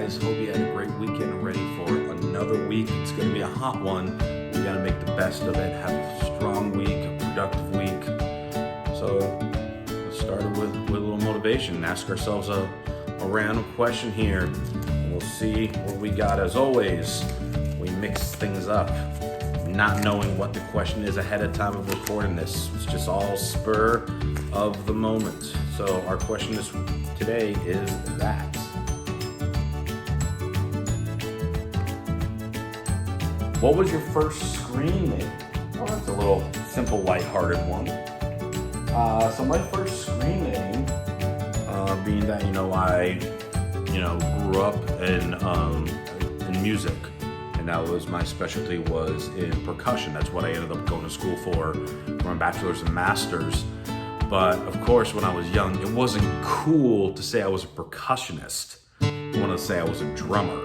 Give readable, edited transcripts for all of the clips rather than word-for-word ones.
guys? Hope you had a great weekend, ready for another week. It's going to be a hot one. We got to make the best of it, have a strong week, a productive week. So let's start with a little motivation and ask ourselves a random question here. And we'll see what we got. As always, we mix things up, not knowing what the question is ahead of time of recording this. It's just all spur of the moment. So our question today is that. What was your first screen name? Well, that's a little simple, lighthearted one. So my first screen name, being that I grew up in music, and that was my specialty was in percussion. That's what I ended up going to school for my bachelor's and master's. But of course, when I was young, it wasn't cool to say I was a percussionist. I wanted to say I was a drummer.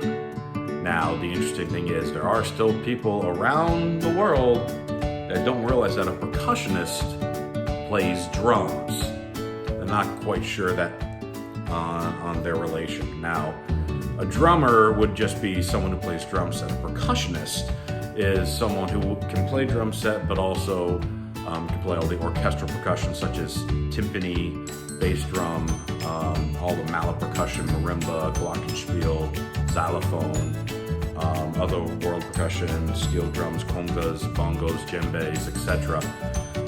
Now, the interesting thing is there are still people around the world that don't realize that a percussionist plays drums. They're not quite sure that on their relation. Now, a drummer would just be someone who plays drum set. A percussionist is someone who can play drum set, but also can play all the orchestral percussion such as timpani, bass drum, all the mallet percussion, marimba, glockenspiel, xylophone, other world percussion, steel drums, congas, bongos, djembes, etc.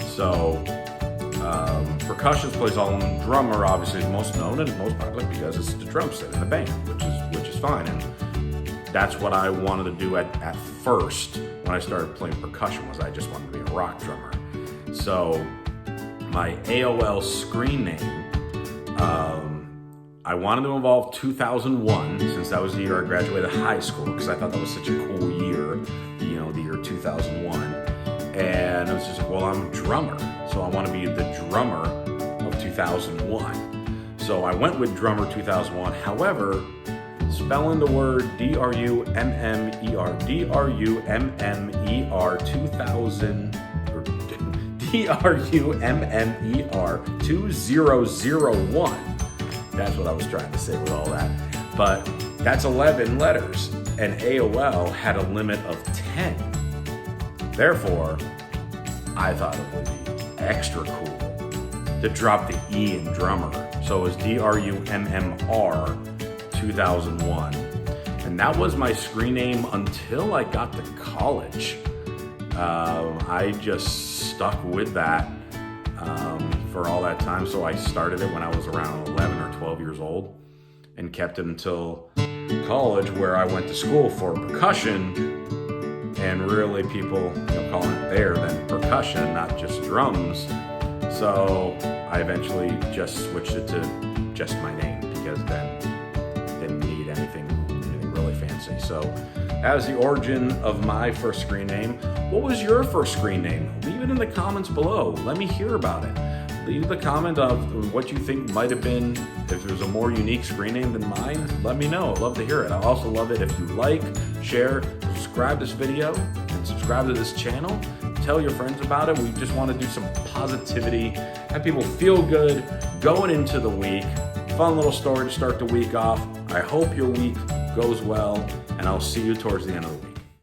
So percussion plays all in. Drummer obviously is most known and most popular because it's the drum set in the band, which is fine. And that's what I wanted to do at first when I started playing percussion, was I just wanted to be a rock drummer. So my AOL screen name, I wanted to involve 2001, since that was the year I graduated high school, because I thought that was such a cool year, the year 2001. And it was just like, well, I'm a drummer, so I want to be the drummer of 2001. So I went with drummer 2001. However, spelling the word D-R-U-M-M-E-R 2001. That's what I was trying to say with all that. But that's 11 letters, and AOL had a limit of 10. Therefore, I thought it would be extra cool to drop the E in drummer. So it was D-R-U-M-M-R 2001. And that was my screen name until I got to college. I just stuck with that for all that time. So I started it when I was around 11 or 12 years old and kept it until college, where I went to school for percussion. And really people calling it there than percussion, not just drums. So I eventually just switched it to just my name, because then I didn't need anything really fancy. So that was the origin of my first screen name. What was your first screen name? Leave it in the comments below. Let me hear about it. Leave the comment of what you think might have been, if there's a more unique screen name than mine, let me know. I'd love to hear it. I also love it if you like, share, subscribe this video, and subscribe to this channel. Tell your friends about it. We just want to do some positivity, have people feel good going into the week. Fun little story to start the week off. I hope your week goes well, and I'll see you towards the end of the week.